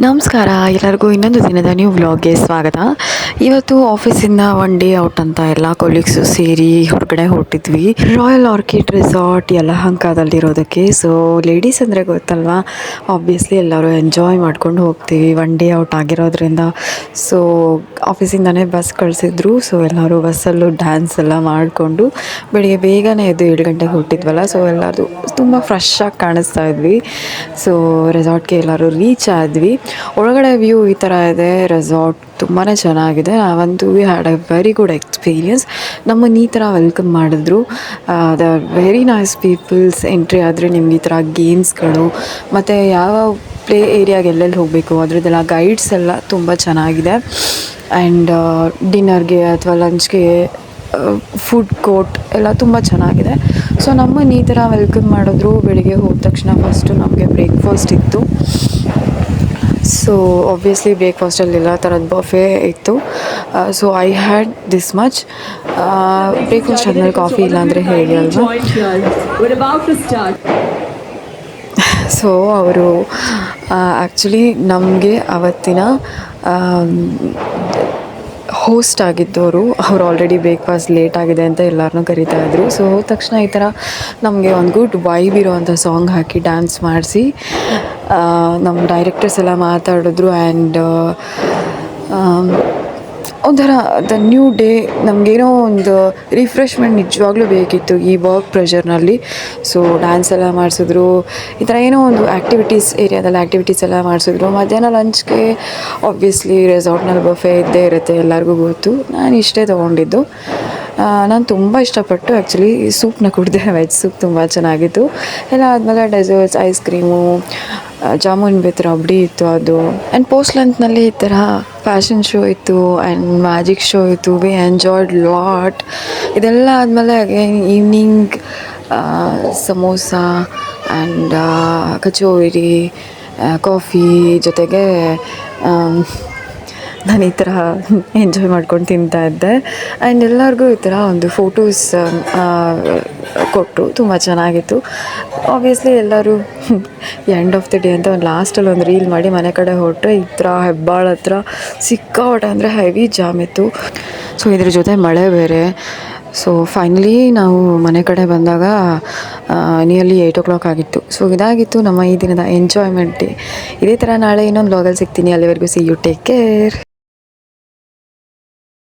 ನಮಸ್ಕಾರ ಎಲ್ಲರಿಗೂ ಇನ್ನೊಂದು ದಿನದ ನ್ಯೂ ವ್ಲಾಗ್ಗೆ ಸ್ವಾಗತ. ಇವತ್ತು ಆಫೀಸಿಂದ ಒನ್ ಡೇ ಔಟ್ ಅಂತ ಎಲ್ಲ ಕೊಲೀಗ್ಸು ಸೇರಿ ಹೊರಗಡೆ ಹೊರಟಿದ್ವಿ ರಾಯಲ್ ಆರ್ಕಿಡ್ ರೆಸಾರ್ಟ್ ಯಲಹಂಕದಲ್ಲಿರೋದಕ್ಕೆ. ಸೊ ಲೇಡೀಸ್ ಅಂದರೆ ಗೊತ್ತಲ್ವಾ, ಆಬ್ವಿಯಸ್ಲಿ ಎಲ್ಲರೂ ಎಂಜಾಯ್ ಮಾಡ್ಕೊಂಡು ಹೋಗ್ತೀವಿ ಒನ್ ಡೇ ಔಟ್ ಆಗಿರೋದ್ರಿಂದ. ಸೊ ಆಫೀಸಿಂದನೇ ಬಸ್ ಕಳಿಸಿದ್ರು. ಸೊ ಎಲ್ಲರೂ ಬಸ್ಸಲ್ಲೂ ಡ್ಯಾನ್ಸ್ ಎಲ್ಲ ಮಾಡಿಕೊಂಡು ಬೆಳಿಗ್ಗೆ ಬೇಗನೆ ಎದ್ದು 7 ಗಂಟೆಗೆ ಹೊರಟಿದ್ವಲ್ಲ. ಸೊ ಎಲ್ಲರೂ ತುಂಬ ಫ್ರೆಶ್ ಆಗಿ ಕಾಣಿಸ್ತಾ ಇದ್ವಿ. ಸೊ ರೆಸಾರ್ಟ್ಗೆ ಎಲ್ಲರೂ ರೀಚ್ ಆದ್ವಿ. ಒಳಗಡೆ ವ್ಯೂ ಈ ಥರ ಇದೆ. ರೆಸಾರ್ಟ್ ತುಂಬಾ ಚೆನ್ನಾಗಿದೆ. ನಾವಂತೂ we had a very good experience. ನಮ್ಮನ್ನು ಈ ಥರ ವೆಲ್ಕಮ್ ಮಾಡಿದ್ರು. The very nice peoples. Entry ಆದರೆ ನಿಮ್ಗೆ ಈ ಥರ ಗೇಮ್ಸ್ಗಳು ಮತ್ತು ಯಾವ ಪ್ಲೇ ಏರಿಯಾಗೆ ಎಲ್ಲೆಲ್ಲಿ ಹೋಗಬೇಕು ಅದರದ್ದೆಲ್ಲ ಗೈಡ್ಸ್ ಎಲ್ಲ ತುಂಬ ಚೆನ್ನಾಗಿದೆ. ಆ್ಯಂಡ್ ಡಿನ್ನರ್ಗೆ ಅಥವಾ ಲಂಚ್ಗೆ ಫುಡ್ ಕೋರ್ಟ್ ಎಲ್ಲ ತುಂಬ ಚೆನ್ನಾಗಿದೆ. ಸೊ ನಮ್ಮನ್ನು ಈ ಥರ ವೆಲ್ಕಮ್ ಮಾಡಿದ್ರು. ಬೆಳಿಗ್ಗೆ ಹೋದ ತಕ್ಷಣ ಫಸ್ಟು ನಮಗೆ ಬ್ರೇಕ್ಫಾಸ್ಟ್ ಇತ್ತು. ಸೊ ಆಬ್ವಿಯಸ್ಲಿ ಬ್ರೇಕ್ಫಾಸ್ಟಲ್ಲಿ ಎಲ್ಲ ಥರದ ಬಫೆ ಇತ್ತು. So I had this much. Breakfast ಆದಮೇಲೆ ಕಾಫಿ ಇಲ್ಲಾಂದರೆ ಹೇಗೆ ಅಲ್ವಾ. ಸೊ ಅವರು ಆ್ಯಕ್ಚುಲಿ ನಮಗೆ ಅವತ್ತಿನ ಹೋಸ್ಟ್ ಆಗಿದ್ದವರು ಅವ್ರು ಆಲ್ರೆಡಿ ಬ್ರೇಕ್ಫಾಸ್ಟ್ ಲೇಟ್ ಆಗಿದೆ ಅಂತ ಎಲ್ಲರನ್ನೂ ಕರೀತಾಯಿದ್ರು. ಸೊ ಹೋದ ತಕ್ಷಣ ಈ ಥರ ನಮಗೆ ಒಂದು ಗುಡ್ ವೈಬ್ ಇರೋವಂಥ ಸಾಂಗ್ ಹಾಕಿ ಡ್ಯಾನ್ಸ್ ಮಾಡಿಸಿ ನಮ್ಮ ಡೈರೆಕ್ಟರ್ಸ್ ಎಲ್ಲ ಮಾತಾಡಿದ್ರು. ಆ್ಯಂಡ್ ಒಂಥರ ದ ನ್ಯೂ ಡೇ ನಮಗೇನೋ ಒಂದು ರಿಫ್ರೆಶ್ಮೆಂಟ್ ನಿಜವಾಗ್ಲೂ ಬೇಕಿತ್ತು ಈ ವರ್ಕ್ ಪ್ರೆಷರ್ನಲ್ಲಿ. ಸೊ ಡ್ಯಾನ್ಸ್ ಎಲ್ಲ ಮಾಡಿಸಿದ್ರು. ಈ ಥರ ಏನೋ ಒಂದು ಆ್ಯಕ್ಟಿವಿಟೀಸ್ ಏರಿಯಾದಲ್ಲಿ ಆ್ಯಕ್ಟಿವಿಟೀಸ್ ಎಲ್ಲ ಮಾಡಿಸಿದ್ರು. ಮಧ್ಯಾಹ್ನ ಲಂಚ್ಗೆ ಆಬ್ವಿಯಸ್ಲಿ ರೆಸಾರ್ಟ್ನಲ್ಲಿ ಬಫೆ ಇದ್ದೇ ಇರುತ್ತೆ, ಎಲ್ಲರಿಗೂ ಗೊತ್ತು. ನಾನು ಇಷ್ಟೇ ತೊಗೊಂಡಿದ್ದು. ನಾನು ತುಂಬ ಇಷ್ಟಪಟ್ಟು ಆ್ಯಕ್ಚುಲಿ ಸೂಪ್ನ ಕುಡಿದೆ. ವೆಜ್ ಸೂಪ್ ತುಂಬ ಚೆನ್ನಾಗಿತ್ತು. ಎಲ್ಲ ಆದಮೇಲೆ ಡೆಸರ್ಟ್ಸ್, ಐಸ್ ಕ್ರೀಮು, ಜಾಮೂನ್ ಬೇತ್ರ ರಬಡಿ ಇತ್ತು ಅದು. ಆ್ಯಂಡ್ ಪೋಸ್ಟ್ ಲಂಚ್ನಲ್ಲಿ ಈ ಥರ ಫ್ಯಾಷನ್ ಶೋ ಇತ್ತು ಆ್ಯಂಡ್ ಮ್ಯಾಜಿಕ್ ಶೋ ಇತ್ತು. We enjoyed lot. ಇದೆಲ್ಲ ಆದಮೇಲೆ again evening samosa and kachori, coffee ಜೊತೆಗೆ ನಾನು ಈ ಥರ ಎಂಜಾಯ್ ಮಾಡ್ಕೊಂಡು ತಿಂತಾಯಿದ್ದೆ. ಆ್ಯಂಡ್ ಎಲ್ಲರಿಗೂ ಈ ಥರ ಒಂದು ಫೋಟೋಸ್ ಕೊಟ್ಟರು. ತುಂಬ ಚೆನ್ನಾಗಿತ್ತು. ಆಬ್ವಿಯಸ್ಲಿ ಎಲ್ಲರೂ ಎಂಡ್ ಆಫ್ ದ ಡೇ ಅಂತ ಒಂದು ಲಾಸ್ಟಲ್ಲಿ ಒಂದು ರೀಲ್ ಮಾಡಿ ಮನೆ ಕಡೆ ಹೊರಟ್ರೆ ಈ ಥರ ಹೆಬ್ಬಾಳ ಹತ್ರ ಸಿಕ್ಕಾಪಟ್ಟೆ ಅಂದರೆ ಹೆವಿ ಜಾಮ್ ಇತ್ತು. ಸೊ ಇದ್ರ ಜೊತೆ ಮಳೆ ಬೇರೆ. ಸೊ ಫೈನಲಿ ನಾವು ಮನೆ ಕಡೆ ಬಂದಾಗ ನಿಯರ್ಲಿ 8 o'clock ಆಗಿತ್ತು. ಸೊ ಇದಾಗಿತ್ತು ನಮ್ಮ ಈ ದಿನದ ಎಂಜಾಯ್ಮೆಂಟ್ ಡೇ. ಇದೇ ಥರ ನಾಳೆ ಇನ್ನೊಂದು ವ್ಲಾಗಲ್ಲಿ ಸಿಗ್ತೀನಿ. ಅಲ್ಲಿವರೆಗೂ ಸಿ ಯು, ಟೇಕ್ ಕೇರ್.